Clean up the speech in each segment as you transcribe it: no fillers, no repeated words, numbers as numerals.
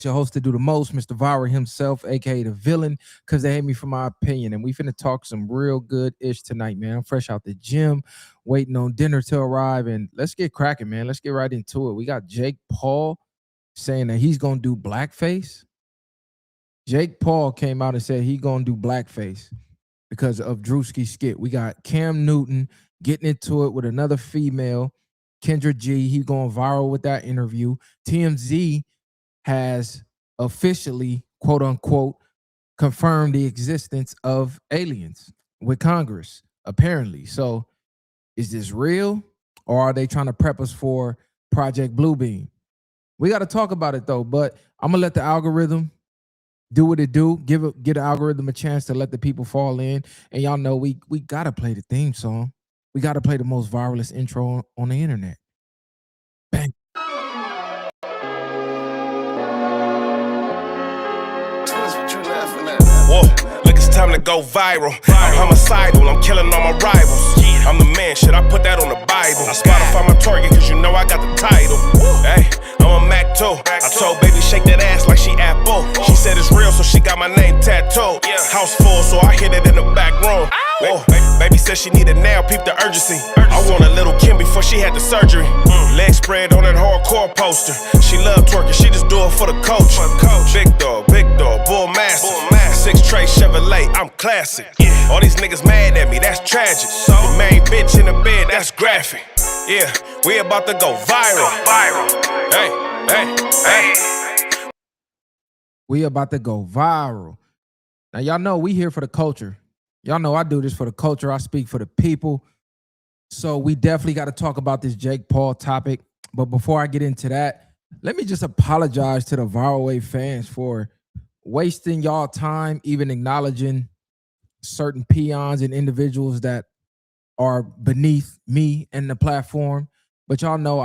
Your host to do the most, Mr. Viral himself, aka the villain, because they hate me for my opinion. And we finna talk some real good ish tonight, man. I'm fresh out the gym, waiting on dinner to arrive, and let's get cracking, man. Let's get right into it. We got Jake Paul saying that he's gonna do blackface. Jake Paul came out and said he gonna do blackface because of Drewski's skit. We got Cam Newton getting into it with another female, Kendra G. He going viral with that interview. TMZ has officially, quote unquote, confirmed the existence of aliens with Congress, apparently. So is this real, or are they trying to prep us for Project Bluebeam? We got to talk about it though, but I'm gonna let the algorithm do what it do. Get the algorithm a chance to let the people fall in. And y'all know we gotta play the theme song. We gotta play the most viralist intro on the internet. Bang. Whoa, look, it's time to go viral. I'm homicidal, I'm killing all my rivals. I'm the man, shit, I put that on the Bible. I Spotify my target, cause you know I got the title. Hey, I'm a Mac too. I told baby shake that ass like she Apple. She said it's real, so she got my name tattooed. House full, so I hit it in the back room. Whoa, baby said she need a nail, peep the urgency. I want a little Kim before she had the surgery. Leg spread on that hardcore poster. She love twerking, she just do it for the coach. Big dog, bull massive. 6 tray Chevrolet, I'm classic. All these niggas mad at me, that's tragic. The main bitch in the bed, that's graphic. Yeah, we about to go viral. Hey. We about to go viral. Now, y'all know we here for the culture. Y'all know I do this for the culture. I speak for the people. So we definitely got to talk about this Jake Paul topic. But before I get into that, let me just apologize to the Viral Wave fans for wasting y'all time, even acknowledging certain peons and individuals that are beneath me and the platform. But y'all know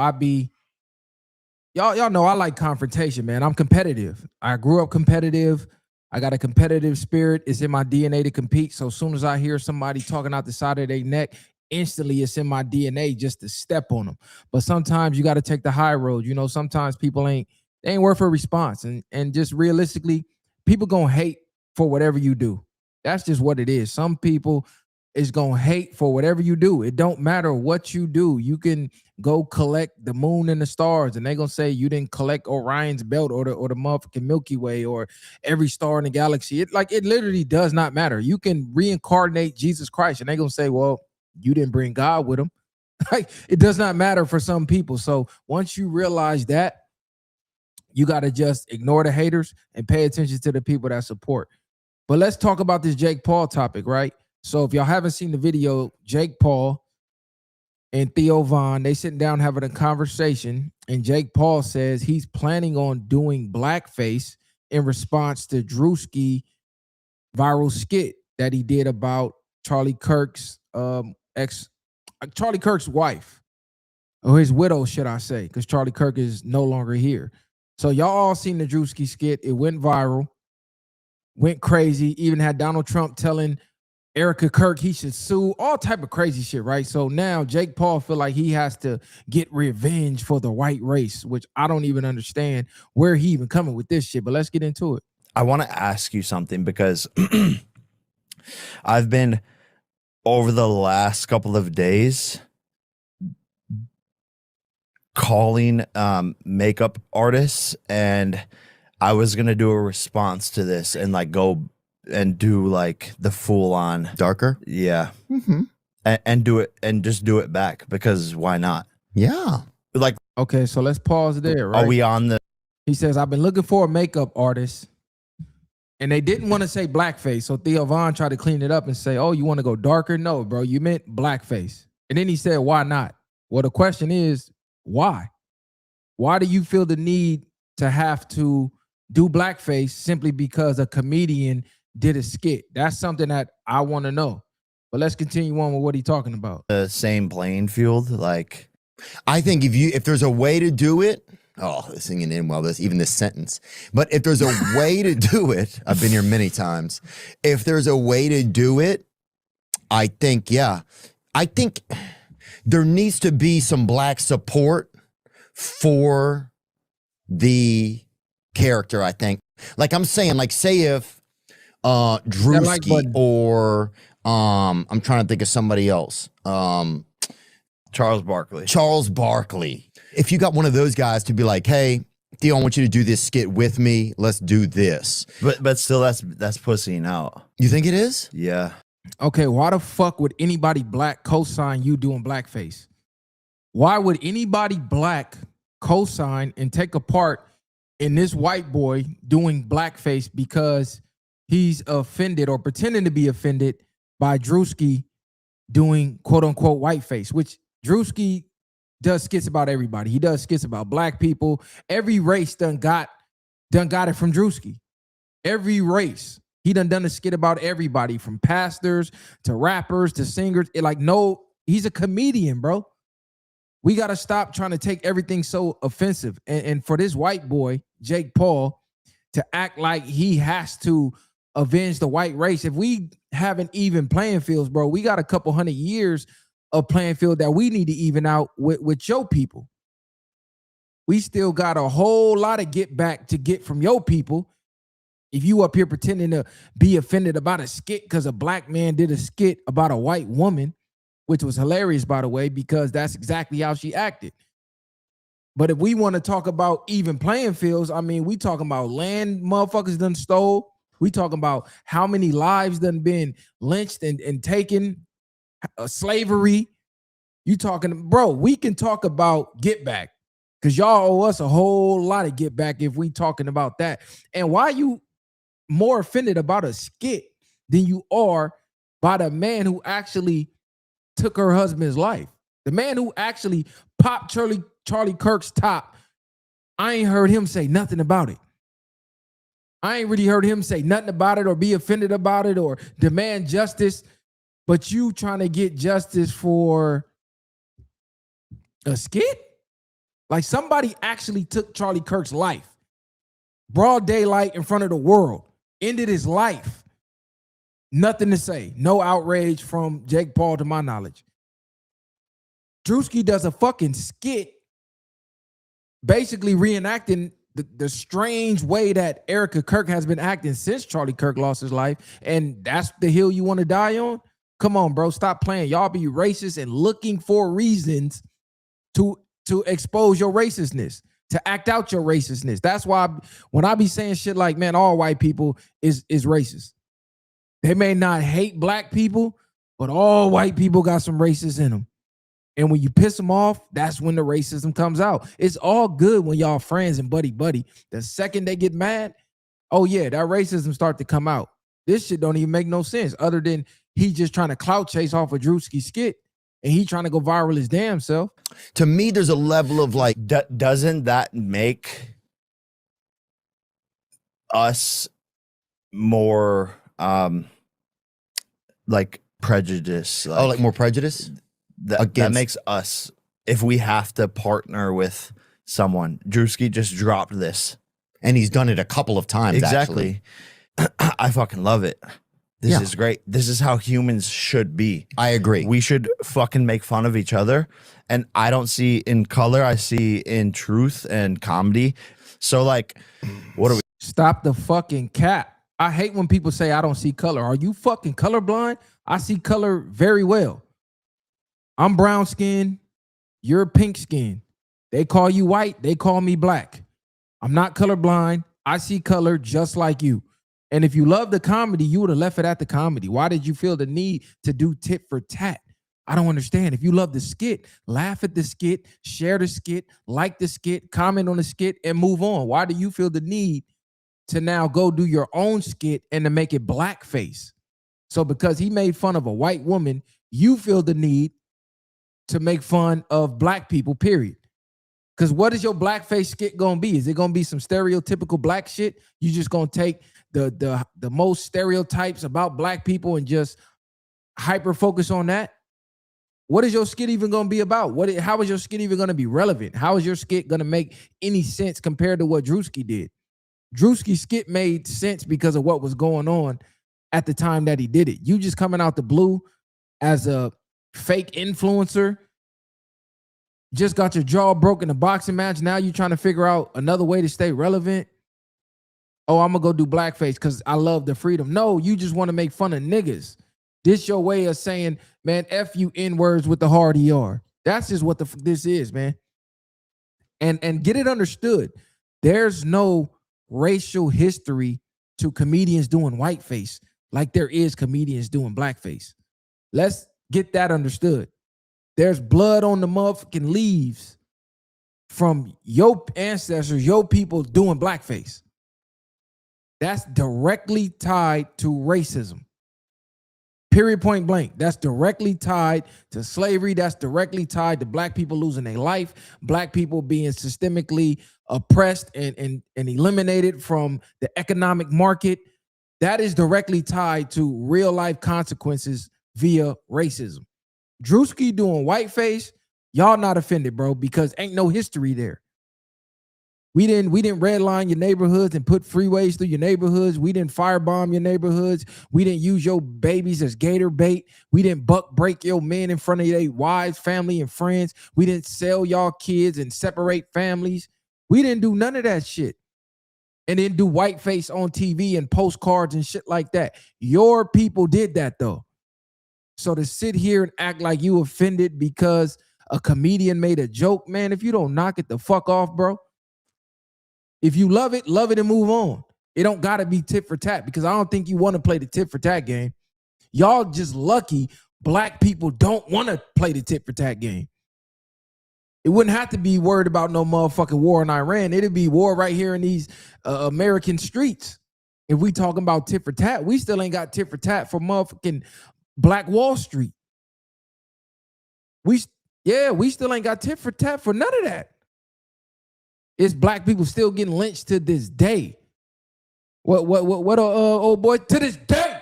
y'all know I like confrontation, man. I'm competitive. I grew up competitive. I got a competitive spirit. It's in my DNA to compete. So as soon as I hear somebody talking out the side of their neck, instantly it's in my DNA just to step on them. But sometimes you got to take the high road. You know, sometimes people ain't worth a response. And just realistically, people gonna hate for whatever you do. That's just what it is. Some people is gonna hate for whatever you do. It don't matter what you do. You can go collect the moon and the stars, and they gonna say you didn't collect Orion's belt or the motherfucking Milky Way or every star in the galaxy. It literally does not matter. You can reincarnate Jesus Christ, and they gonna say, well, you didn't bring God with him. Like, it does not matter for some people. So once you realize that, you got to just ignore the haters and pay attention to the people that support. But let's talk about this Jake Paul topic, right? So if y'all haven't seen the video, Jake Paul and Theo Von, they sitting down having a conversation, and Jake Paul says he's planning on doing blackface in response to Drewski viral skit that he did about Charlie Kirk's Charlie Kirk's wife, or his widow, should I say, because Charlie Kirk is no longer here. So y'all all seen the Drewski skit. It went viral, went crazy, even had Donald Trump telling Erica Kirk he should sue, all type of crazy shit, right? So now Jake Paul feel like he has to get revenge for the white race, which I don't even understand where he even coming with this shit, but let's get into it. I want to ask you something because I've been, over the last couple of days, calling makeup artists, and I was gonna do a response to this and like go and do like the full on darker, yeah, and do it and just do it back, because why not? Yeah, like, okay, so let's pause there, right? Are we on the? He says, I've been looking for a makeup artist, and they didn't want to say blackface, so Theo Von tried to clean it up and say, oh, you want to go darker? No, bro, you meant blackface. And then he said, why not? Well, the question is, why? Why do you feel the need to have to do blackface simply because a comedian did a skit? That's something that I want to know. But let's continue on with what he's talking about. The same playing field. Like, I think if there's a way to do it, singing in well, even this sentence. But if there's a way to do it, I've been here many times. If there's a way to do it, I think, yeah. I think there needs to be some black support for the character, I think. Like I'm saying, like say if Drewski button. or I'm trying to think of somebody else. Charles Barkley. Charles Barkley. If you got one of those guys to be like, hey, Theo, I want you to do this skit with me. Let's do this. But still, that's pussying out. You think it is? Yeah. Okay, why the fuck would anybody black co-sign you doing blackface? Why would anybody black co-sign and take a part in this white boy doing blackface because he's offended or pretending to be offended by Drewski doing quote unquote whiteface, which Drewski does skits about everybody. He does skits about black people. Every race done got it from Drewski. Every race. He done a skit about everybody from pastors to rappers to singers. He's a comedian, bro. We got to stop trying to take everything so offensive. And for this white boy, Jake Paul, to act like he has to avenge the white race. If we haven't even playing fields, bro, we got a couple 100 years of playing field that we need to even out with your people. We still got a whole lot of get back to get from your people. If you up here pretending to be offended about a skit because a black man did a skit about a white woman, which was hilarious, by the way, because that's exactly how she acted. But if we want to talk about even playing fields, I mean, we talking about land motherfuckers done stole. We talking about how many lives done been lynched and taken, slavery. You talking, bro, we can talk about get back because y'all owe us a whole lot of get back if we talking about that. And why you more offended about a skit than you are by the man who actually took her husband's life? The man who actually popped Charlie Kirk's top. I ain't heard him say nothing about it. I ain't really heard him say nothing about it or be offended about it or demand justice. But you trying to get justice for a skit? Like somebody actually took Charlie Kirk's life. Broad daylight in front of the world. Ended his life. Nothing to say. No outrage from Jake Paul to my knowledge. Drewski does a fucking skit basically reenacting the strange way that Erica Kirk has been acting since Charlie Kirk lost his life. And that's the hill you want to die on? Come on, bro. Stop playing. Y'all be racist and looking for reasons to expose your racistness, to act out your racistness. That's why when I be saying shit like, man, all white people is racist. They may not hate black people, but all white people got some racists in them. And when you piss them off, that's when the racism comes out. It's all good when y'all friends and buddy. The second they get mad, oh yeah, that racism start to come out. This shit don't even make no sense other than he just trying to clout chase off a Drewski skit and he trying to go viral his damn self. To me, there's a level of like, Doesn't that make us more like prejudice? like more prejudice? That makes us, if we have to partner with someone. Drewski just dropped this. And he's done it a couple of times, Exactly. I fucking love it. This is great. This is how humans should be. I agree. We should fucking make fun of each other. And I don't see in color, I see in truth and comedy. So like, what are we? Stop the fucking cap. I hate when people say I don't see color. Are you fucking colorblind? I see color very well. I'm brown skin. You're pink skin. They call you white. They call me black. I'm not colorblind. I see color just like you. And if you love the comedy, you would have left it at the comedy. Why did you feel the need to do tit for tat? I don't understand. If you love the skit, laugh at the skit, share the skit, like the skit, comment on the skit, and move on. Why do you feel the need to now go do your own skit and to make it blackface? So because he made fun of a white woman, you feel the need to make fun of black people, period. Because what is your blackface skit gonna be? Is it gonna be some stereotypical black shit? You just gonna take the most stereotypes about black people and just hyper focus on that? What is your skit even gonna be about? How is your skit even gonna be relevant? How is your skit gonna make any sense compared to what Drewski did? Drewski's skit made sense because of what was going on at the time that he did it. You just coming out the blue as a fake influencer, just got your jaw broken in a boxing match. Now you're trying to figure out another way to stay relevant. Oh, I'm gonna go do blackface because I love the freedom. No, you just want to make fun of niggas. This your way of saying, man, F you N-words with the hard ER. That's just what this is, man. And get it understood. There's no racial history to comedians doing whiteface like there is comedians doing blackface. Let's get that understood. There's blood on the motherfucking leaves from your ancestors, your people doing blackface. That's directly tied to racism. Period, point blank. That's directly tied to slavery. That's directly tied to black people losing their life, black people being systemically oppressed and eliminated from the economic market. That is directly tied to real life consequences via racism. Drewski doing whiteface, y'all not offended, bro, because ain't no history there. We didn't redline your neighborhoods and put freeways through your neighborhoods. We didn't firebomb your neighborhoods. We didn't use your babies as gator bait. We didn't buck break your men in front of their wives, family, and friends. We didn't sell y'all kids and separate families. We didn't do none of that shit. And then do whiteface on TV and postcards and shit like that. Your people did that though. So to sit here and act like you offended because a comedian made a joke, man, if you don't knock it the fuck off, bro. If you love it and move on. It don't got to be tit for tat because I don't think you want to play the tit for tat game. Y'all just lucky black people don't want to play the tit for tat game. It wouldn't have to be worried about no motherfucking war in Iran. It'd be war right here in these American streets. If we talking about tit for tat, we still ain't got tit for tat for motherfucking Black Wall Street. We still ain't got tit for tat for none of that. It's black people still getting lynched to this day. What old boy, to this day.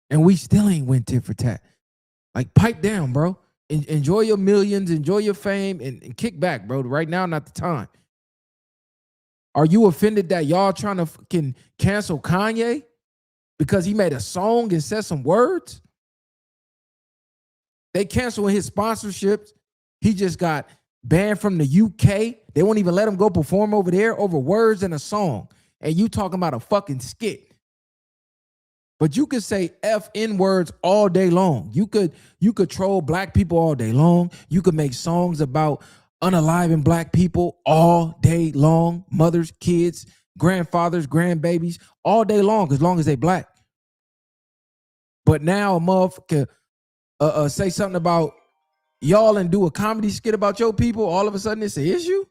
And we still ain't went tit for tat. Like, pipe down, bro. Enjoy your millions, enjoy your fame, and kick back, bro. Right now, not the time. Are you offended that y'all trying to fucking cancel Kanye because he made a song and said some words? They canceling his sponsorships. He just got banned from the UK. They won't even let him go perform over there over words and a song. And you talking about a fucking skit. But you could say F-N words all day long. You could troll black people all day long. You could make songs about unaliving black people all day long. Mothers, kids, grandfathers, grandbabies, all day long as they black. But now a motherfucker say something about y'all and do a comedy skit about your people, all of a sudden it's an issue?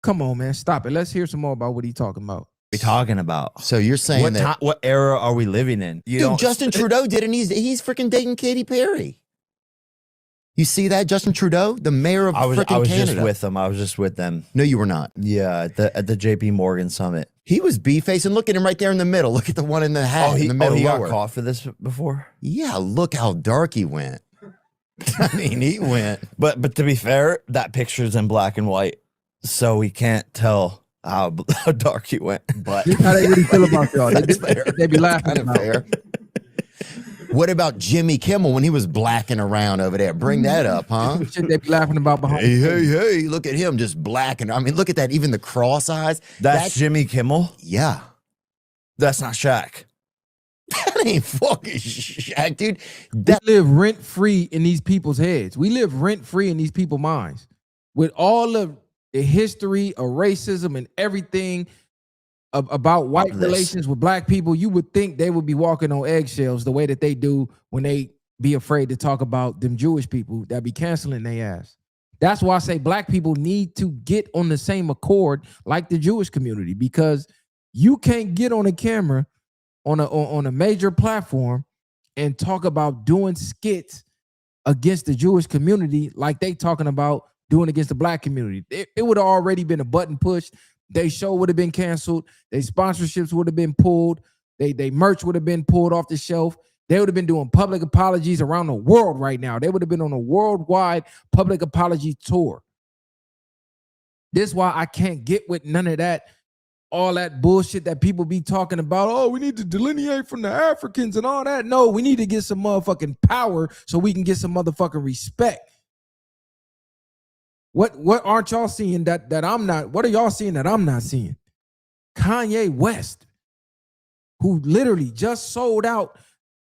Come on, man, stop it. Let's hear some more about what he's talking about. We talking about? So you're saying what era are we living in? Dude, Justin Trudeau did, and he's freaking dating Katy Perry. You see that, Justin Trudeau, the mayor of freaking Canada? I was just with them. I was just with them. No, you were not. Yeah, at the JP Morgan summit. He was B-facing. Look at him right there in the middle. Look at the one in the hat in the middle. He got lower. caught for this before? Yeah, look how dark he went. I mean, he went. But to be fair, that picture's in black and white, so we can't tell how dark he went. But this how they really feel about y'all. They be laughing kind of fair. What about Jimmy Kimmel when he was blacking around over there? Bring that up, huh? Shit they be laughing about behind. Hey, look at him just blacking. I mean, look at that. Even the cross eyes. That's Jimmy Kimmel? Yeah. That's not Shaq. That ain't fucking Shaq, dude. We live rent-free in these people's heads. We live rent-free in these people's minds. With all of the history of racism and everything about white relations with black people, you would think they would be walking on eggshells the way that they do when they be afraid to talk about them Jewish people that be canceling their ass. That's why I say black people need to get on the same accord like the Jewish community, because you can't get on a camera on a major platform and talk about doing skits against the Jewish community like they talking about doing against the black community. It would have already been a button pushed. They show would have been canceled. Their sponsorships would have been pulled. They merch would have been pulled off the shelf. They would have been doing public apologies around the world right now. They would have been on a worldwide public apology tour. This is why I can't get with none of that, all that bullshit that people be talking about. Oh, we need to delineate from the Africans and all that. No, we need to get some motherfucking power so we can get some motherfucking respect. What aren't y'all seeing that I'm not? What are y'all seeing that I'm not seeing? Kanye West, who literally just sold out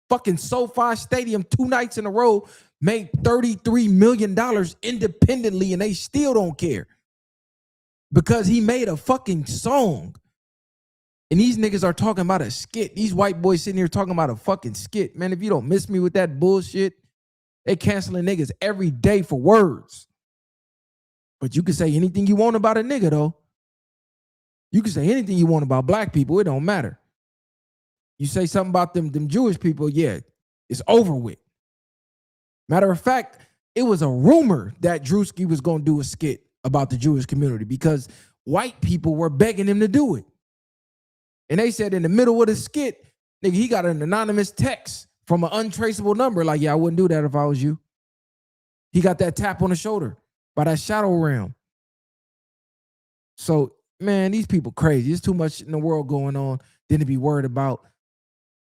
fucking SoFi Stadium 2 nights in a row, made $33 million independently, and they still don't care because he made a fucking song. And these niggas are talking about a skit. These white boys sitting here talking about a fucking skit. Man, if you don't miss me with that bullshit, they canceling niggas every day for words. But you can say anything you want about a nigga, though. You can say anything you want about black people. It don't matter. You say something about them Jewish people, yeah, it's over with. Matter of fact, it was a rumor that Drewski was going to do a skit about the Jewish community because white people were begging him to do it. And they said in the middle of the skit, nigga, he got an anonymous text from an untraceable number. Like, yeah, I wouldn't do that if I was you. He got that tap on the shoulder by that shadow realm. So, man, these people crazy. There's too much in the world going on than to be worried about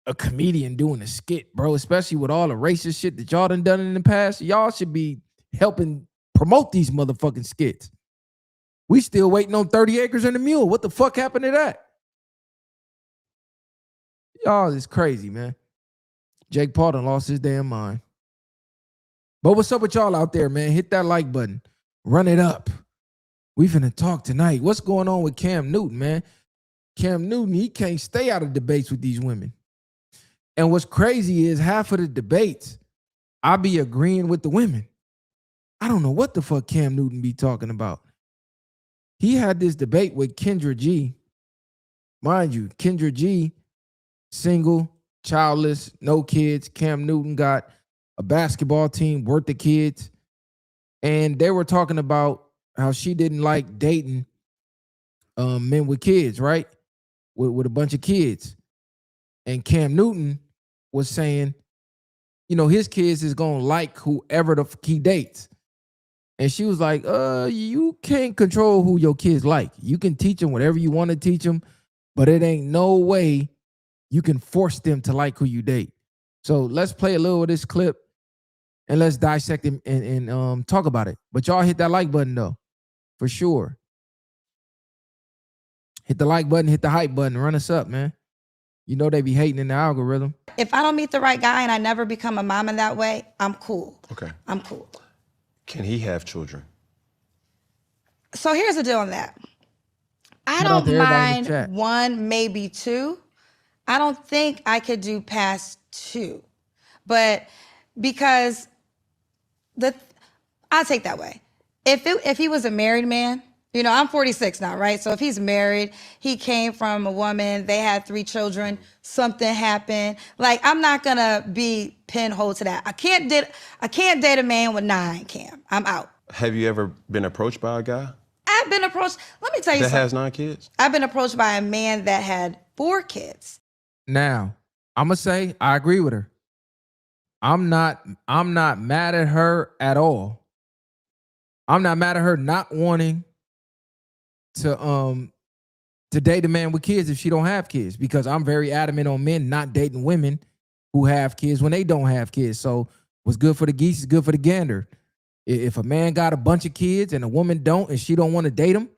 a comedian doing a skit, bro, especially with all the racist shit that y'all done in the past. Y'all should be helping promote these motherfucking skits. We still waiting on 30 Acres and a Mule. What the fuck happened to that? Y'all is crazy, man. Jake Paul done lost his damn mind. But what's up with y'all out there, man? Hit that like button. Run it up. We finna talk tonight. What's going on with Cam Newton, man? Cam Newton, he can't stay out of debates with these women. And what's crazy is half of the debates, I be agreeing with the women. I don't know what the fuck Cam Newton be talking about. He had this debate with Kendra G. Mind you, Kendra G, single, childless, no kids. Cam Newton got a basketball team worth of kids. And they were talking about how she didn't like dating men with kids, right? With a bunch of kids. And Cam Newton was saying, you know, his kids is going to like whoever the fuck he dates. And she was like, you can't control who your kids like. You can teach them whatever you want to teach them, but it ain't no way you can force them to like who you date. So let's play a little of this clip and let's dissect it and talk about it. But y'all hit that like button though, for sure. Hit the like button, hit the hype button, run us up, man. You know they be hating in the algorithm. If I don't meet the right guy and I never become a mom in that way, I'm cool. Okay. I'm cool. Can he have children? So here's the deal on that. I Shout out to don't everybody in the chat. mind one, maybe two. I don't think I could do past two. But because I'll take that way. If he was a married man, you know, I'm 46 now, right? So if he's married, he came from a woman, they had 3 children, something happened. Like, I'm not gonna be pinholed to that. I can't date a man with 9, Cam. I'm out. Have you ever been approached by a guy I've been approached, let me tell you that something. has 9 kids? I've been approached by a man that had 4 kids. Now, I'm gonna say I agree with her. I'm not mad at her at all. I'm not mad at her not wanting to date a man with kids if she don't have kids, because I'm very adamant on men not dating women who have kids when they don't have kids. So what's good for the geese is good for the gander. If a man got a bunch of kids and a woman don't and she don't want to date them,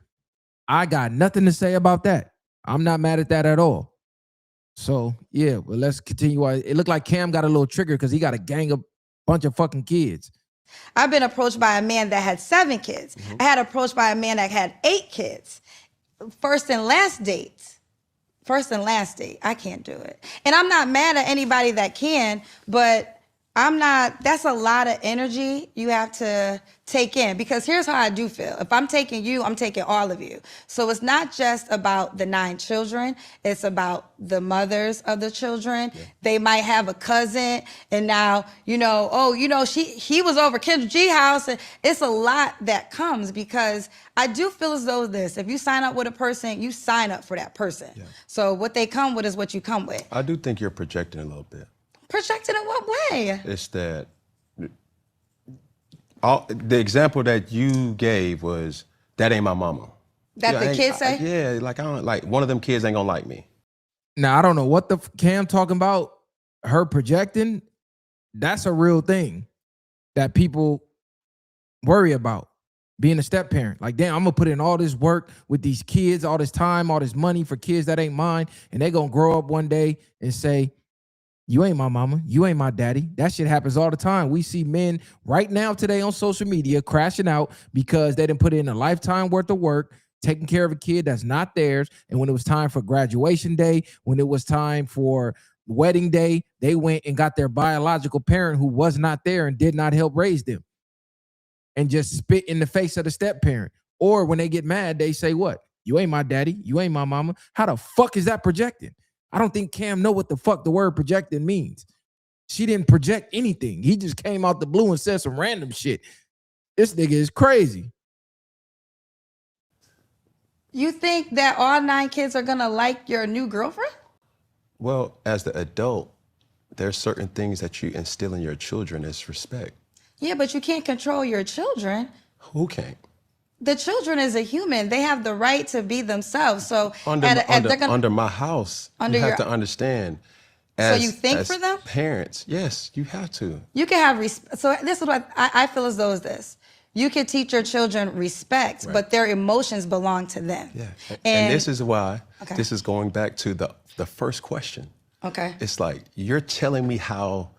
I got nothing to say about that. I'm not mad at that at all. So yeah, well, let's continue. It looked like Cam got a little trigger because he got a gang of bunch of fucking kids. I've been approached by a man that had 7 kids. I had approached by a man that had 8 kids. First and last date. I can't do it. And I'm not mad at anybody that can, but that's a lot of energy you have to take in, because here's how I do feel. If I'm taking you, I'm taking all of you. So it's not just about the 9 children. It's about the mothers of the children. Yeah. They might have a cousin, and now, he was over Kendra G house. And it's a lot that comes, because I do feel as though if you sign up with a person, you sign up for that person. Yeah. So what they come with is what you come with. I do think you're projecting a little bit. Projected in what way? It's that the example that you gave was, that ain't my mama. That the kids say? Yeah, like I don't like, one of them kids ain't gonna like me. Now I don't know what the Cam talking about. Her projecting, that's a real thing that people worry about. being a step parent. Like, damn, I'm gonna put in all this work with these kids, all this time, all this money for kids that ain't mine, and they gonna grow up one day and say, you ain't my mama, you ain't my daddy. That shit happens all the time. We see men right now today on social media crashing out because they didn't put in a lifetime worth of work, taking care of a kid that's not theirs. And when it was time for graduation day, when it was time for wedding day, they went and got their biological parent who was not there and did not help raise them, and just spit in the face of the step parent. Or when they get mad, they say, what? You ain't my daddy. You ain't my mama. How the fuck is that projecting? I don't think Cam know what the fuck the word projecting means. She didn't project anything. He just came out the blue and said some random shit. This nigga is crazy. You think that all 9 kids are gonna like your new girlfriend? Well, as the adult, there's certain things that you instill in your children as respect. Yeah, but you can't control your children. Who can't? The children is a human. They have the right to be themselves. So Under my house, Under you have your- to understand. So you think as for them? Parents, yes, you have to. you can have respect. So this is what I feel as though is this. You can teach your children respect, Right. but their emotions belong to them. Yeah, and this is why, Okay. this is going back to the first question. Okay. It's like, you're telling me how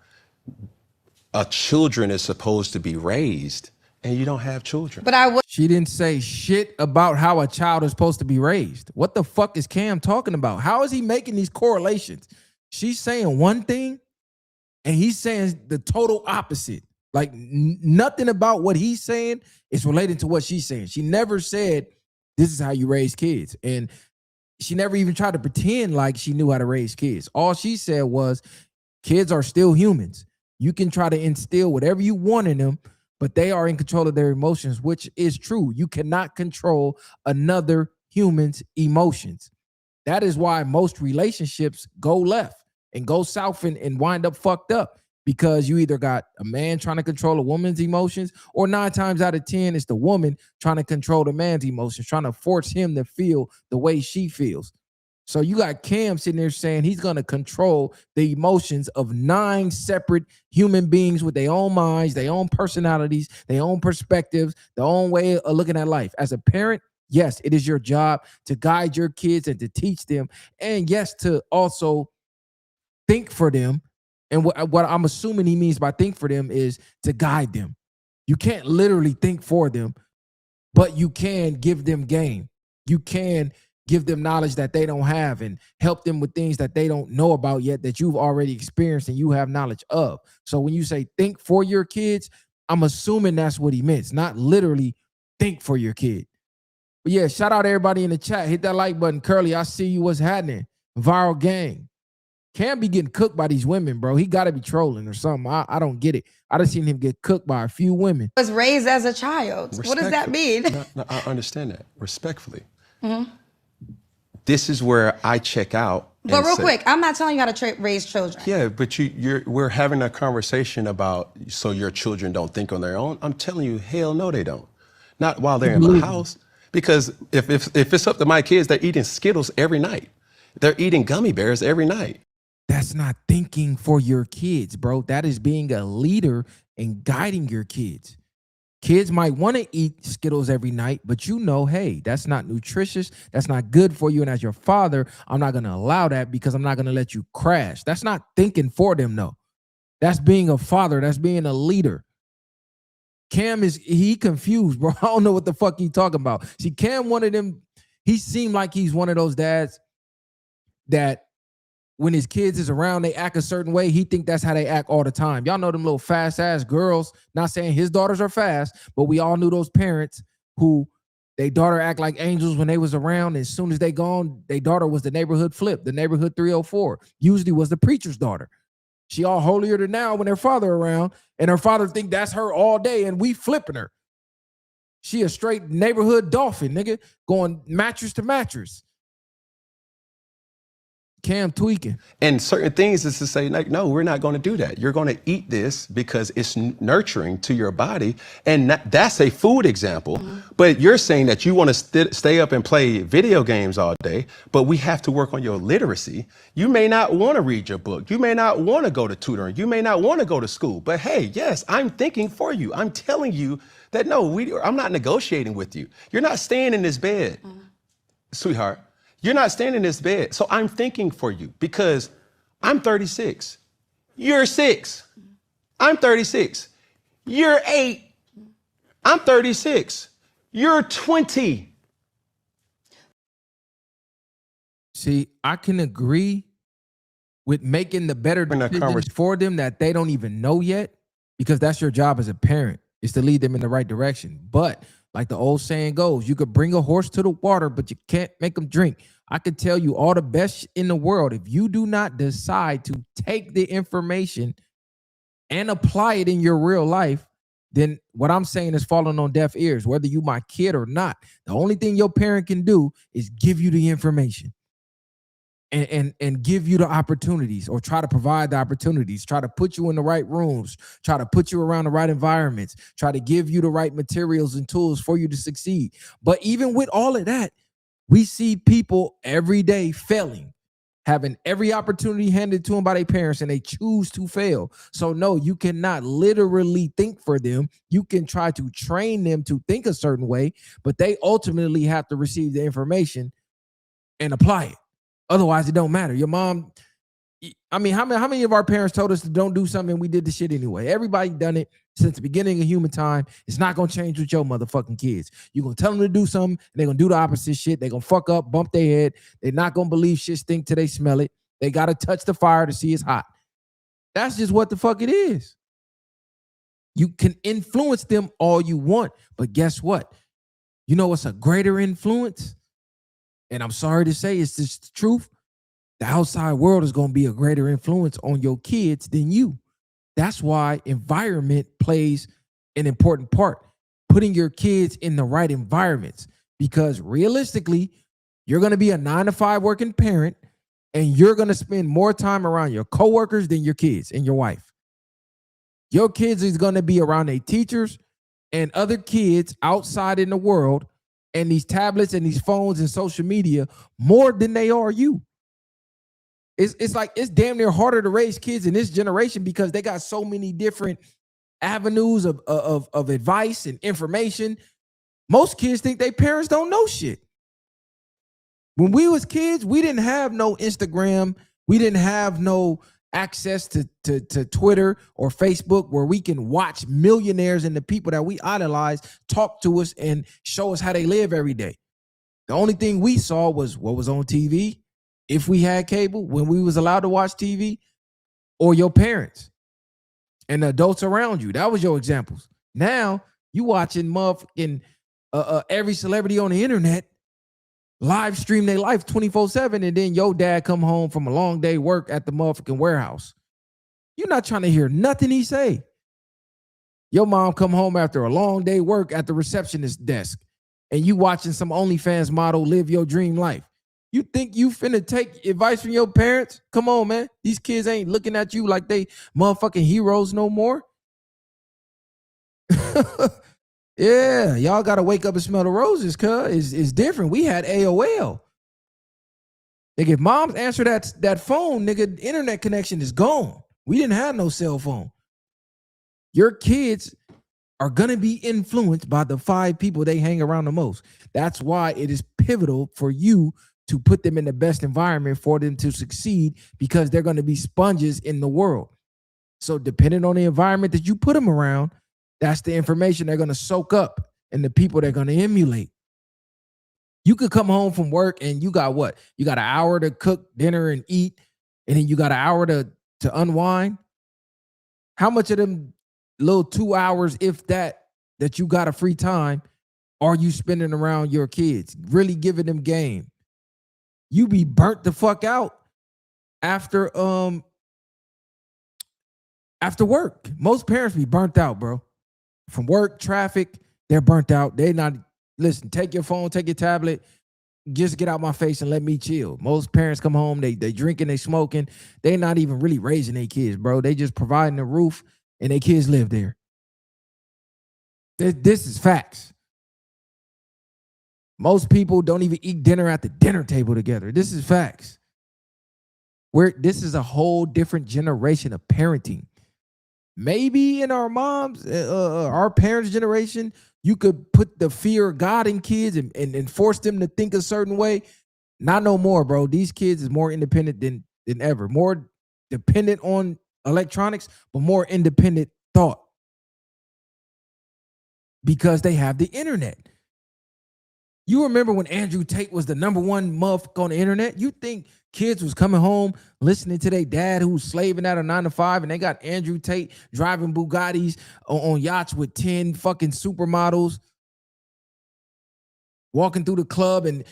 a children is supposed to be raised, and you don't have children. But I would. She didn't say shit about how a child is supposed to be raised. What the fuck is Cam talking about? How is he making these correlations? She's saying one thing and he's saying the total opposite. Like nothing about what he's saying is related to what she's saying. She never said, this is how you raise kids. And she never even tried to pretend like she knew how to raise kids. All she said was, kids are still humans. You can try to instill whatever you want in them, but they are in control of their emotions, which is true. You cannot control another human's emotions. That is why most relationships go left and go south and wind up fucked up, because you either got a man trying to control a woman's emotions, or 9 times out of 10, it's the woman trying to control the man's emotions, trying to force him to feel the way she feels. So you got Cam sitting there saying he's going to control the emotions of 9 separate human beings with their own minds, their own personalities, their own perspectives, their own way of looking at life. As a parent, yes, it is your job to guide your kids and to teach them. And yes, to also think for them. And what I'm assuming he means by think for them is to guide them. You can't literally think for them, but you can give them game. You can give them knowledge that they don't have and help them with things that they don't know about yet that you've already experienced and you have knowledge of. So when you say think for your kids, I'm assuming that's what he meant, not literally think for your kid. But yeah, shout out everybody in the chat. Hit that like button. Curly, I see you. What's happening? Viral gang. Can't be getting cooked by these women, bro. He got to be trolling or something. I don't get it. I just seen him get cooked by a few women. Was raised as a child. What does that mean? No, I understand that, respectfully. Mm-hmm. This is where I check out. But real quick, I'm not telling you how to raise children. Yeah, but we're having a conversation about so your children don't think on their own. I'm telling you, hell no, they don't. Not while they're in my house. Because if it's up to my kids, they're eating Skittles every night. They're eating gummy bears every night. That's not thinking for your kids, bro. That is being a leader and guiding your kids. Kids might want to eat Skittles every night, but you know, hey, that's not nutritious. That's not good for you. And as your father, I'm not going to allow that because I'm not going to let you crash. That's not thinking for them, though. That's being a father. That's being a leader. Cam he confused, bro. I don't know what the fuck he talking about. See, Cam, one of them, he seemed like he's one of those dads that when his kids is around, they act a certain way. He think that's how they act all the time. Y'all know them little fast ass girls, not saying his daughters are fast, but we all knew those parents who they daughter act like angels when they was around. As soon as they gone, their daughter was the neighborhood flip, the neighborhood 304, usually was the preacher's daughter. She all holier than now when her father around, and her father think that's her all day, and we flipping her. She a straight neighborhood dolphin, nigga, going mattress to mattress. Cam tweaking. And certain things is to say, like, no, we're not going to do that. You're going to eat this because it's nurturing to your body. And that's a food example. But you're saying that you want to stay up and play video games all day, but we have to work on your literacy. You may not want to read your book. You may not want to go to tutoring. You may not want to go to school. But hey, yes, I'm thinking for you. I'm telling you that, no, I'm not negotiating with you. You're not staying in this bed, sweetheart. You're not staying in this bed. So I'm thinking for you because I'm 36. You're 6. I'm 36. You're 8. I'm 36. You're 20. See, I can agree with making the better decisions for them that they don't even know yet, because that's your job as a parent, is to lead them in the right direction. But like the old saying goes, you could bring a horse to the water, but you can't make them drink. I could tell you all the best in the world. If you do not decide to take the information and apply it in your real life, then what I'm saying is falling on deaf ears, whether you my kid or not. The only thing your parent can do is give you the information and give you the opportunities, or try to provide the opportunities, try to put you in the right rooms, try to put you around the right environments, try to give you the right materials and tools for you to succeed. But even with all of that, we see people every day failing, having every opportunity handed to them by their parents, and they choose to fail. So no, you cannot literally think for them. You can try to train them to think a certain way, but they ultimately have to receive the information and apply it. Otherwise, it don't matter. Your mom, I mean, how many of our parents told us to don't do something and we did the shit anyway? Everybody done it since the beginning of human time. It's not going to change with your motherfucking kids. You're going to tell them to do something, and they're going to do the opposite shit. They're going to fuck up, bump their head. They're not going to believe shit stink till they smell it. They got to touch the fire to see it's hot. That's just what the fuck it is. You can influence them all you want, but guess what? You know what's a greater influence? And I'm sorry to say, it's just the truth. The outside world is going to be a greater influence on your kids than you. That's why environment plays an important part. Putting your kids in the right environments, because realistically, you're going to be a 9-to-5 working parent, and you're going to spend more time around your coworkers than your kids and your wife. Your kids is going to be around their teachers and other kids outside in the world, and these tablets and these phones and social media more than they are you. It's like it's damn near harder to raise kids in this generation because they got so many different avenues of advice and information. Most kids think their parents don't know shit. When we was kids, we didn't have no Instagram. We didn't have no access to Twitter or Facebook where we can watch millionaires and the people that we idolize talk to us and show us how they live every day. The only thing we saw was what was on TV, if we had cable, when we was allowed to watch TV, or your parents and the adults around you. That was your examples. Now you watching motherfucking every celebrity on the internet live stream their life 24/7, and then your dad come home from a long day work at the motherfucking warehouse. You're not trying to hear nothing he say. Your mom come home after a long day work at the receptionist desk, and you watching some OnlyFans model live your dream life. You think you finna take advice from your parents? Come on, man. These kids ain't looking at you like they motherfucking heroes no more. Yeah, y'all got to wake up and smell the roses, cuz it's different. We had AOL. Nigga, if moms answer that phone, nigga, internet connection is gone. We didn't have no cell phone. Your kids are going to be influenced by the 5 people they hang around the most. That's why it is pivotal for you to put them in the best environment for them to succeed, because they're going to be sponges in the world. So depending on the environment that you put them around, that's the information they're going to soak up and the people they're going to emulate. You could come home from work and you got what? You got an hour to cook dinner and eat, and then you got an hour to unwind. How much of them little 2 hours, if that you got a free time, are you spending around your kids, really giving them game? You be burnt the fuck out after work. Most parents be burnt out, bro. From work, traffic, they're burnt out. They not, listen, take your phone, take your tablet, just get out my face and let me chill. Most parents come home, they drinking, they smoking. They not even really raising their kids, bro. They just providing a roof and their kids live there. This is facts. Most people don't even eat dinner at the dinner table together. This is facts. This is a whole different generation of parenting. Maybe in our moms, our parents' generation, you could put the fear of God in kids and force them to think a certain way. Not no more, bro. These kids is more independent than ever. More dependent on electronics, but more independent thought. Because they have the internet. You remember when Andrew Tate was the #1 motherfucker on the internet? You think kids was coming home listening to their dad who was slaving at a 9 to 5, and they got Andrew Tate driving Bugattis on yachts with 10 fucking supermodels, walking through the club and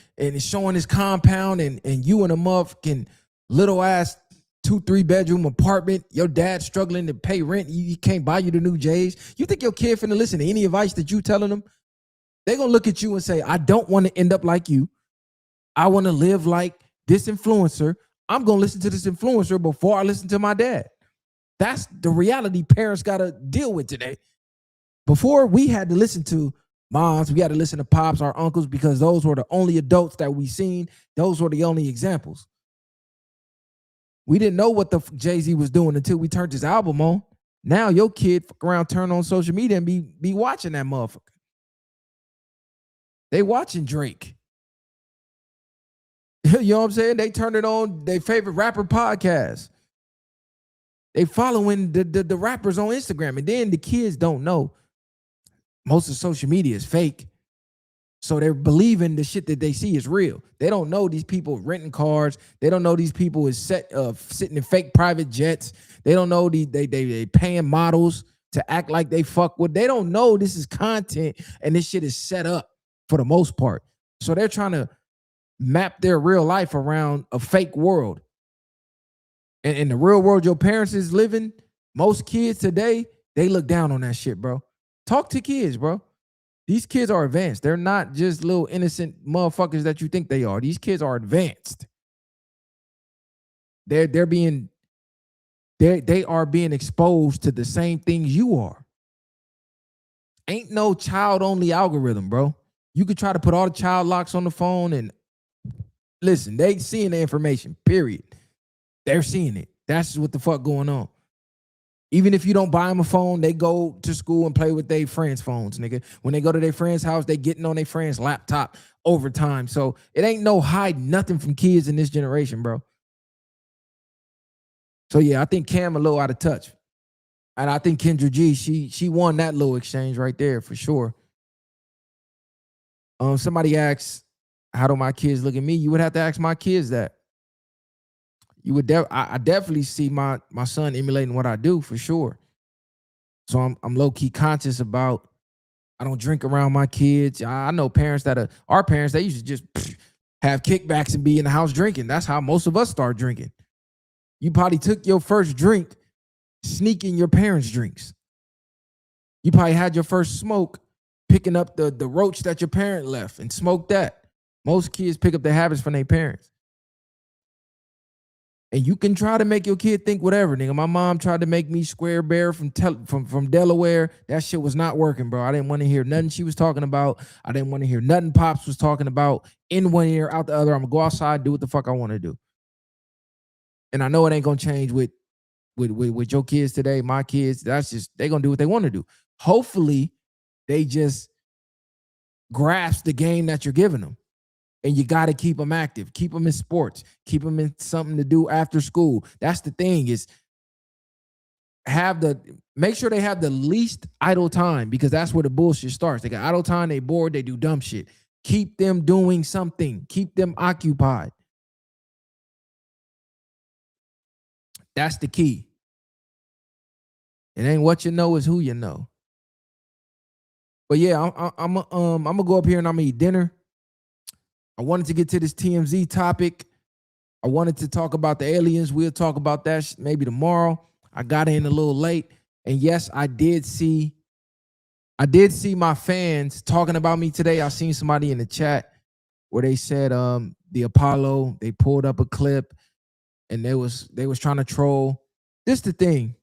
showing his compound, and you in a motherfucking little ass 2-3 bedroom apartment, your dad struggling to pay rent, he can't buy you the new J's. You think your kid finna listen to any advice that you telling them? They're going to look at you and say, I don't want to end up like you. I want to live like this influencer. I'm going to listen to this influencer before I listen to my dad. That's the reality parents got to deal with today. Before, we had to listen to moms, we had to listen to pops, our uncles, because those were the only adults that we seen. Those were the only examples. We didn't know what the Jay-Z was doing until we turned his album on. Now your kid fuck around, turn on social media and be watching that motherfucker. They watching Drake. You know what I'm saying? They turn it on their favorite rapper podcast. They following the rappers on Instagram. And then the kids don't know. Most of social media is fake. So they're believing the shit that they see is real. They don't know these people renting cars. They don't know these people is sitting in fake private jets. They don't know they paying models to act like they fuck with. They don't know this is content and this shit is set up for the most part. So they're trying to map their real life around a fake world. And in the real world your parents is living, most kids today, they look down on that shit, bro. Talk to kids, bro. These kids are advanced. They're not just little innocent motherfuckers that you think they are. These kids are advanced. They are being exposed to the same things you are. Ain't no child-only algorithm, bro. You could try to put all the child locks on the phone and listen, they seeing the information, period. They're seeing it. That's what the fuck going on. Even if you don't buy them a phone, they go to school and play with their friends' phones, nigga. When they go to their friend's house, they getting on their friend's laptop over time. So it ain't no hiding nothing from kids in this generation, bro. So yeah, I think Cam a little out of touch. And I think Kendra G, she won that little exchange right there for sure. Somebody asks, how do my kids look at me? You would have to ask my kids that. You would I definitely see my son emulating what I do for sure. So I'm low key conscious about. I don't drink around my kids. I know parents our parents, they used to just have kickbacks and be in the house drinking. That's how most of us start drinking. You probably took your first drink sneaking your parents' drinks. You probably had your first smoke picking up the roach that your parent left and smoked that. Most kids pick up their habits from their parents. And you can try to make your kid think whatever, nigga. My mom tried to make me square bear from Delaware. That shit was not working, bro. I didn't want to hear nothing she was talking about. I didn't want to hear nothing Pops was talking about. In one ear, out the other. I'm gonna go outside, do what the fuck I want to do. And I know it ain't gonna change with your kids today, my kids. That's just, they gonna do what they want to do. Hopefully, they just grasp the game that you're giving them. And you got to keep them active. Keep them in sports. Keep them in something to do after school. That's the thing, is make sure they have the least idle time, because that's where the bullshit starts. They got idle time, they bored, they do dumb shit. Keep them doing something. Keep them occupied. That's the key. It ain't what you know, is who you know. But yeah, I'm gonna go up here and I'm gonna eat dinner. I wanted to get to this TMZ topic. I wanted to talk about the aliens. We'll talk about that maybe tomorrow. I got in a little late. And yes, I did see my fans talking about me today. I seen somebody in the chat where they said the Apollo, they pulled up a clip and they was trying to troll. This the thing.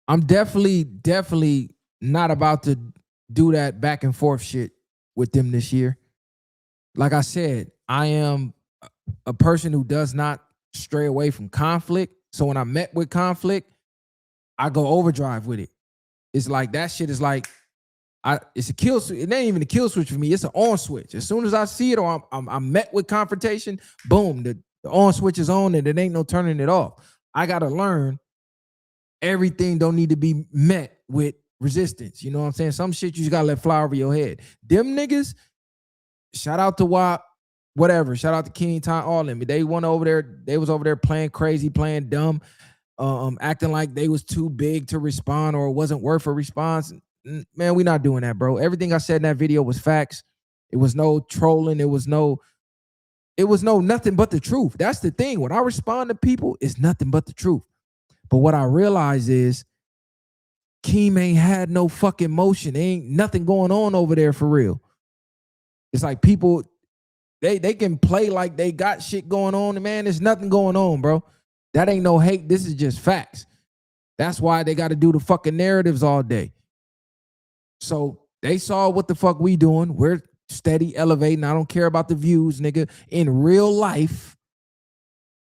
I'm definitely not about to do that back and forth shit with them this year. Like I said, I am a person who does not stray away from conflict. So when I met with conflict, I go overdrive with it. It's like that shit is like it's a kill switch. It ain't even a kill switch for me. It's an on switch. As soon as I see it or I'm met with confrontation, boom, the on switch is on and it ain't no turning it off. I gotta learn everything don't need to be met with resistance. You know what I'm saying? Some shit you just gotta let fly over your head. Them niggas, shout out to WAP, whatever. Shout out to King Time, all them. They went over there. They was over there playing crazy, playing dumb, acting like they was too big to respond or it wasn't worth a response. Man, we not doing that, bro. Everything I said in that video was facts. It was no trolling. It was no nothing but the truth. That's the thing. When I respond to people, it's nothing but the truth. But what I realize is Keem ain't had no fucking motion. There ain't nothing going on over there for real. It's like people, they can play like they got shit going on. And man, there's nothing going on, bro. That ain't no hate. This is just facts. That's why they got to do the fucking narratives all day. So they saw what the fuck we doing. We're steady elevating. I don't care about the views, nigga. In real life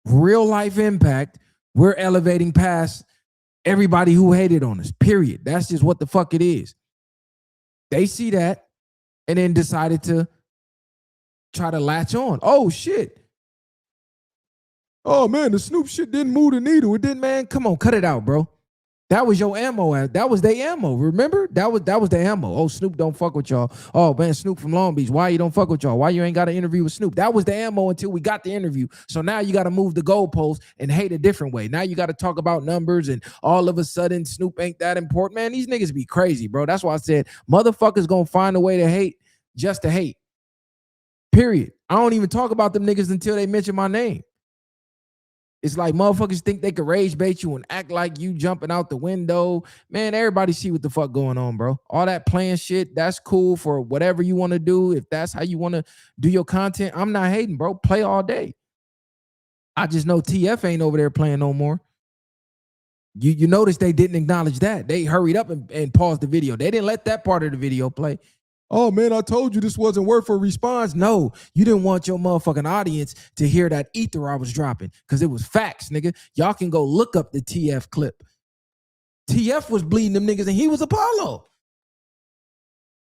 impact, we're elevating past everybody who hated on us, period. That's just what the fuck it is. They see that and then decided to try to latch on. Oh, shit. Oh, man, the Snoop shit didn't move the needle. It didn't, man. Come on, cut it out, bro. That was your ammo. That was their ammo. Remember? That was the ammo. Oh, Snoop don't fuck with y'all. Oh, man, Snoop from Long Beach. Why you don't fuck with y'all? Why you ain't got an interview with Snoop? That was the ammo until we got the interview. So now you got to move the goalpost and hate a different way. Now you got to talk about numbers and all of a sudden Snoop ain't that important. Man, these niggas be crazy, bro. That's why I said motherfuckers gonna find a way to hate just to hate. Period. I don't even talk about them niggas until they mention my name. It's like motherfuckers think they can rage bait you and act like you jumping out the window. Man, everybody see what the fuck going on, bro. All that playing shit, that's cool for whatever you want to do. If that's how you want to do your content, I'm not hating, bro. Play all day. I just know TF ain't over there playing no more. You notice they didn't acknowledge that. They hurried up and paused the video. They didn't let that part of the video play. Oh, man, I told you this wasn't worth a response. No, you didn't want your motherfucking audience to hear that ether I was dropping because it was facts, nigga. Y'all can go look up the TF clip. TF was bleeding them niggas and he was Apollo.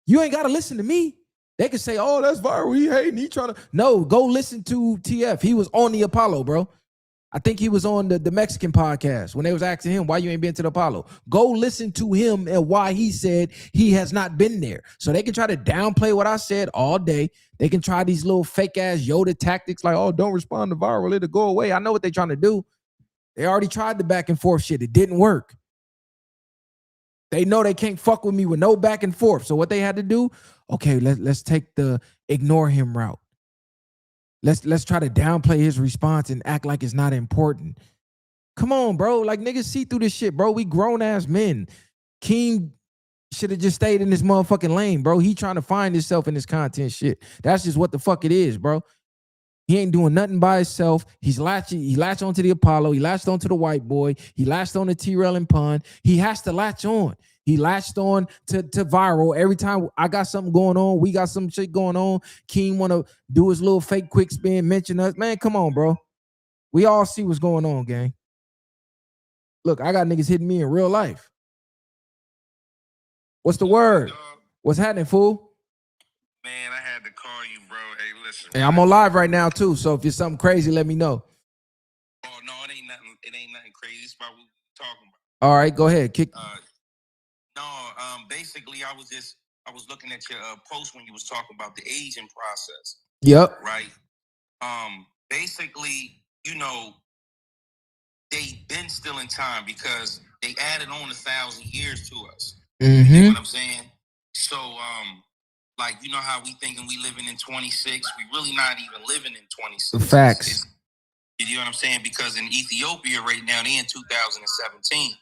You ain't got to listen to me. They can say, oh, that's viral. He hating. He trying to. No, go listen to TF. He was on the Apollo, bro. I think he was on the Mexican podcast when they was asking him, why you ain't been to the Apollo? Go listen to him and why he said he has not been there. So they can try to downplay what I said all day. They can try these little fake ass Yoda tactics like, oh, don't respond to viral. It'll go away. I know what they're trying to do. They already tried the back and forth shit. It didn't work. They know they can't fuck with me with no back and forth. So what they had to do, okay, let's take the ignore him route. Let's try to downplay his response and act like it's not important. Come on, bro. Like, niggas see through this shit, bro. We grown-ass men. Keem should have just stayed in this motherfucking lane, bro. He trying to find himself in this content shit. That's just what the fuck it is, bro. He ain't doing nothing by himself. He latched onto the Apollo. He latched onto the white boy. He latched on the T-Rail and Pun. He has to latch on. He latched on to viral. Every time I got something going on, we got some shit going on, Keem want to do his little fake quick spin, mention us. Man, come on, bro. We all see what's going on, gang. Look, I got niggas hitting me in real life. What's the word? What's happening, fool? Man, I had to call you, bro. Hey, listen. Hey, I'm on live right now, too. So if it's something crazy, let me know. Oh, no, it ain't nothing. It ain't nothing crazy. It's about what we're talking about. All right, go ahead. Kick. Basically, I was looking at your post when you was talking about the aging process. Yep. Right. Basically, they've been still in time because they added on 1,000 years to us. Mm-hmm. You know what I'm saying? So, like, you know how we thinking we living in 26? We really not even living in 26. Facts. You know what I'm saying? Because in Ethiopia right now, they in 2017.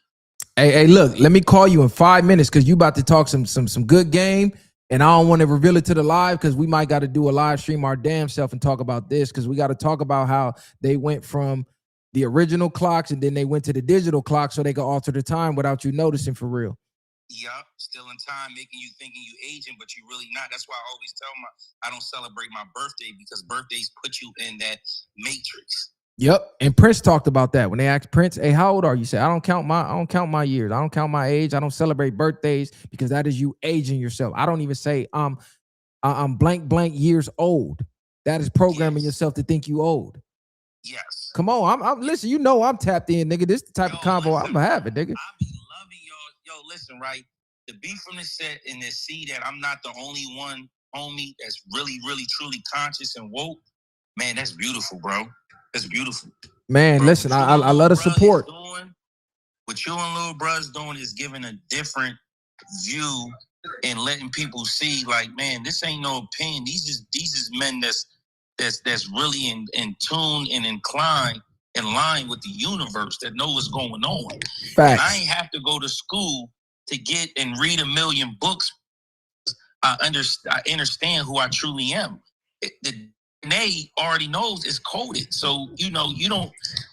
Hey, look, let me call you in 5 minutes because you about to talk some good game. And I don't want to reveal it to the live because we might got to do a live stream our damn self and talk about this because we got to talk about how they went from the original clocks and then they went to the digital clock so they could alter the time without you noticing for real. Yup, still in time, making you thinking you aging, but you really not. That's why I always tell I don't celebrate my birthday because birthdays put you in that matrix. Yep. And Prince talked about that when they asked Prince, "Hey, how old are you?" Say, I don't count my years. I don't count my age. I don't celebrate birthdays because that is you aging yourself. I don't even say I'm blank years old. That is programming yourself to think you old. Yes. Come on. I'm listen, you know I'm tapped in, nigga. This is the type of convo I'm having, nigga. I be loving y'all. Yo, listen, right? To be from the set and to see that I'm not the only one, homie, that's really, really, truly conscious and woke, man, that's beautiful, bro. That's beautiful. Man, bro, listen, I love the support. What you and Lil Bruh's doing is giving a different view and letting people see, like, man, this ain't no opinion. These is men that's really in tune and inclined in line with the universe that know what's going on. Facts. And I ain't have to go to school to get and read a million books. I understand who I truly am. The DNA already knows it's coded. So, you don't,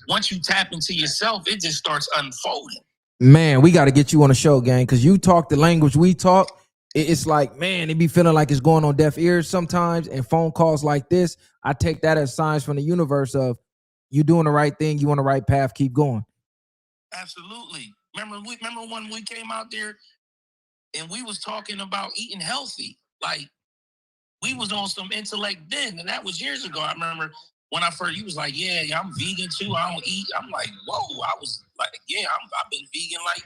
once you tap into yourself, it just starts unfolding. Man, we got to get you on the show, gang, because you talk the language we talk. It's like, man, it be feeling like it's going on deaf ears sometimes. And phone calls like this, I take that as signs from the universe of you doing the right thing. You on the right path. Keep going. Absolutely. Remember when we came out there and we was talking about eating healthy? Like, we was on some intellect then, and that was years ago. I remember when I first, you was like, yeah, I'm vegan too. I don't eat. I'm like, whoa. I was like, yeah, I've been vegan like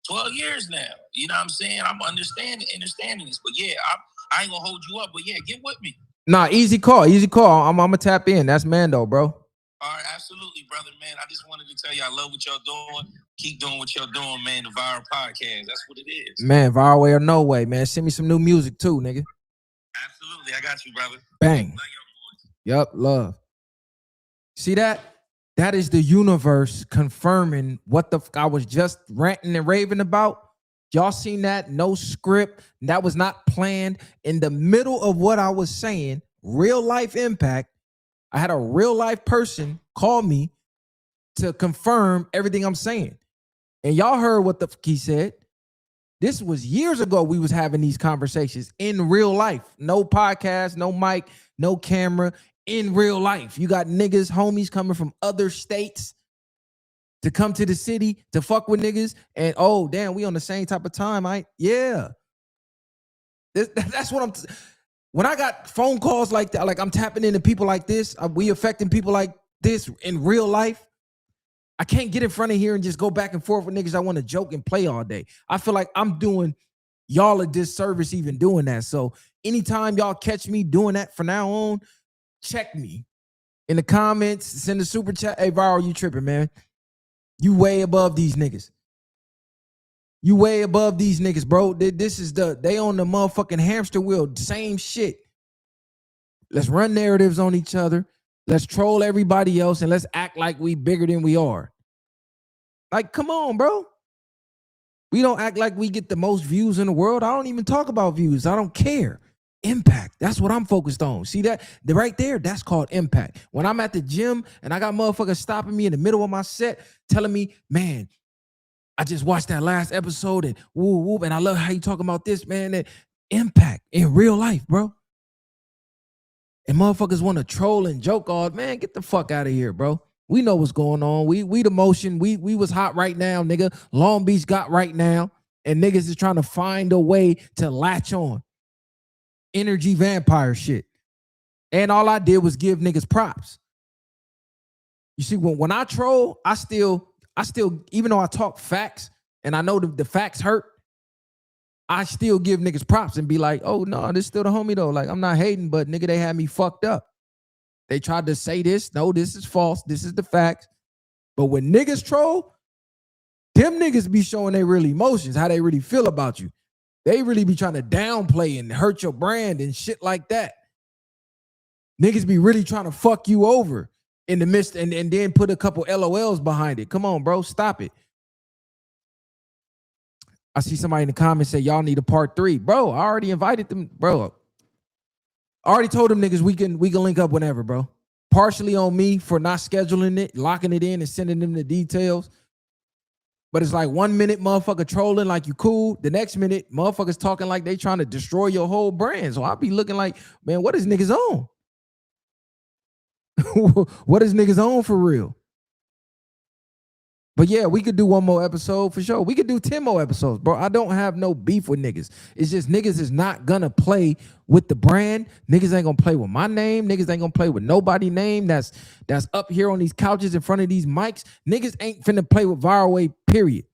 12 years now. You know what I'm saying? I'm understanding this. But yeah, I ain't gonna hold you up. But yeah, get with me. Nah, easy call. I'm gonna tap in. That's Mando, bro. All right, absolutely, brother, man. I just wanted to tell you I love what y'all doing. Keep doing what y'all doing, man. The Viral Podcast. That's what it is. Man, viral way or no way, man. Send me some new music too, nigga. Absolutely. I got you, brother. Bang. Love your boys. Yup, love. See that? That is the universe confirming what the fuck I was just ranting and raving about. Y'all seen that? No script. That was not planned. In the middle of what I was saying, real life impact, I had a real life person call me to confirm everything I'm saying. And y'all heard what the fuck he said. This was years ago we was having these conversations in real life. No podcast, no mic, no camera, in real life. You got niggas, homies coming from other states to come to the city to fuck with niggas. And oh, damn, we on the same type of time. Yeah. That's what I'm... When I got phone calls like that, like I'm tapping into people like this, we affecting people like this in real life. I can't get in front of here and just go back and forth with niggas I want to joke and play all day. I feel like I'm doing y'all a disservice even doing that. So anytime y'all catch me doing that from now on, check me in the comments, send a super chat. Hey, Viral, you tripping, man. You way above these niggas. You way above these niggas, bro. This is they on the motherfucking hamster wheel. Same shit. Let's run narratives on each other. Let's troll everybody else and let's act like we bigger than we are. Like, come on, bro. We don't act like we get the most views in the world. I don't even talk about views. I don't care. Impact. That's what I'm focused on. See that? Right there, that's called impact. When I'm at the gym and I got motherfuckers stopping me in the middle of my set telling me, man, I just watched that last episode and woo woo, and I love how you talking about this, man. That impact in real life, bro. And motherfuckers want to troll and joke all, man, get the fuck out of here, bro. We know what's going on. We the motion. We was hot right now, nigga. Long Beach got right now. And niggas is trying to find a way to latch on. Energy vampire shit. And all I did was give niggas props. You see, when I troll, I still, even though I talk facts and I know the facts hurt, I still give niggas props and be like, oh, no, this still the homie, though. Like, I'm not hating, but nigga, they had me fucked up. They tried to say this. No, this is false. This is the facts. But when niggas troll, them niggas be showing their real emotions, how they really feel about you. They really be trying to downplay and hurt your brand and shit like that. Niggas be really trying to fuck you over in the midst and then put a couple LOLs behind it. Come on, bro. Stop it. I see somebody in the comments say y'all need a part 3. Bro, I already invited them, bro. I already told them niggas we can link up whenever, bro. Partially on me for not scheduling it, locking it in and sending them the details. But it's like 1 minute motherfucker trolling like you cool. The next minute motherfuckers talking like they trying to destroy your whole brand. So I'll be looking like, man, what is niggas on? What is niggas on for real? But yeah, we could do one more episode for sure. We could do 10 more episodes, bro. I don't have no beef with niggas. It's just niggas is not gonna play with the brand. Niggas ain't gonna play with my name. Niggas ain't gonna play with nobody name that's up here on these couches in front of these mics. Niggas ain't finna play with Viral Way, period.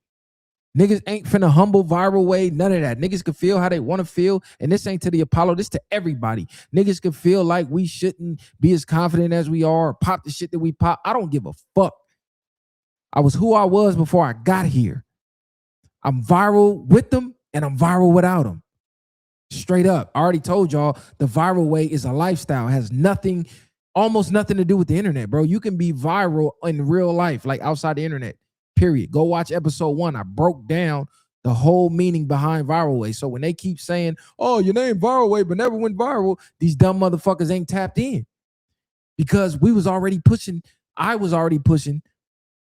Niggas ain't finna humble Viral Way, none of that. Niggas can feel how they want to feel, and this ain't to the Apollo, this to everybody. Niggas can feel like we shouldn't be as confident as we are, or pop the shit that we pop. I don't give a fuck. I was who I was before I got here. I'm viral with them, and I'm viral without them. Straight up. I already told y'all the Viral Way is a lifestyle. It has nothing, almost nothing to do with the internet, bro. You can be viral in real life, like outside the internet. Period. Go watch episode 1. I broke down the whole meaning behind Viral Way. So when they keep saying, oh, your name Viral Way, but never went viral, these dumb motherfuckers ain't tapped in. Because I was already pushing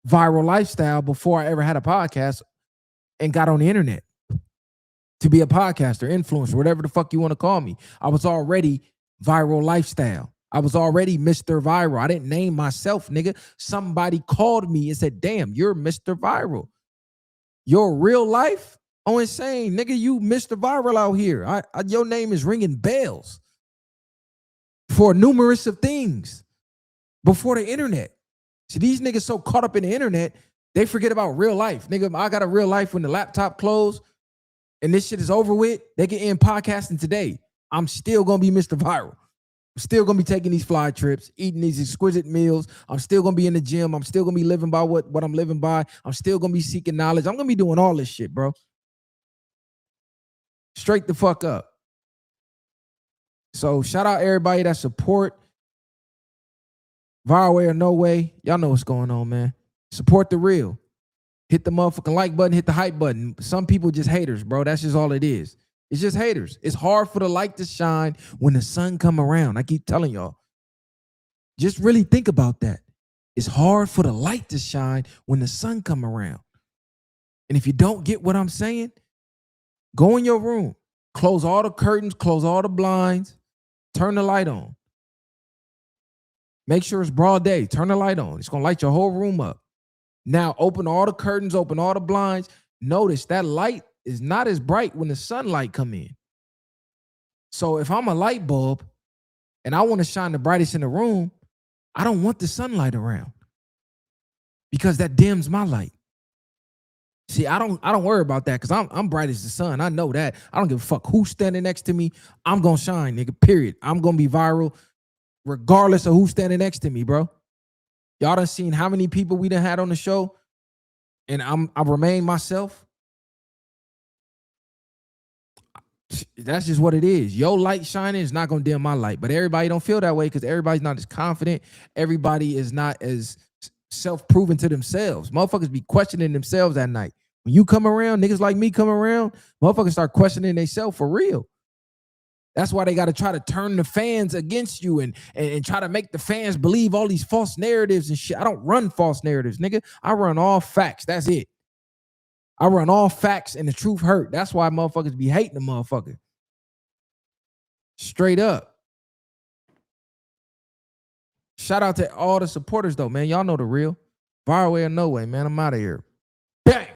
viral lifestyle before I ever had a podcast and got on the internet to be a podcaster, influencer, whatever the fuck you want to call me. I was already viral lifestyle. I was already Mr. Viral. I didn't name myself, nigga. Somebody called me and said, damn, you're Mr. Viral. Your real life? Oh, insane, nigga, you Mr. Viral out here. Your name is ringing bells for numerous of things before the internet. See, these niggas so caught up in the internet, they forget about real life. Nigga, I got a real life when the laptop closed and this shit is over with. They can end podcasting today. I'm still going to be Mr. Viral. I'm still going to be taking these fly trips, eating these exquisite meals. I'm still going to be in the gym. I'm still going to be living by what I'm living by. I'm still going to be seeking knowledge. I'm going to be doing all this shit, bro. Straight the fuck up. So shout out everybody that support Viral Way or No Way. Y'all know what's going on, man. Support the real. Hit the motherfucking like button, hit the hype button. Some people just haters, bro. That's just all it is. It's just haters. It's hard for the light to shine when the sun come around. I keep telling y'all. Just really think about that. It's hard for the light to shine when the sun come around. And if you don't get what I'm saying, go in your room. Close all the curtains, close all the blinds, turn the light on. Make sure it's broad day. Turn the light on. It's going to light your whole room up. Now, open all the curtains, open all the blinds. Notice that light is not as bright when the sunlight come in. So if I'm a light bulb and I want to shine the brightest in the room, I don't want the sunlight around because that dims my light. See, I don't worry about that because I'm bright as the sun. I know that. I don't give a fuck who's standing next to me. I'm going to shine, nigga, period. I'm going to be viral regardless of who's standing next to me, bro. Y'all done seen how many people we done had on the show and I've remained myself. That's just what it is. Your light shining is not going to dim my light, but everybody don't feel that way because everybody's not as confident. Everybody is not as self-proven to themselves. Motherfuckers be questioning themselves at night. When you come around, niggas like me come around, motherfuckers start questioning themselves for real. That's why they got to try to turn the fans against you and try to make the fans believe all these false narratives and shit. I don't run false narratives, nigga. I run all facts. That's it. I run all facts and the truth hurt. That's why motherfuckers be hating the motherfucker. Straight up. Shout out to all the supporters though, man. Y'all know the real. Viral Way or No Way, man. I'm out of here.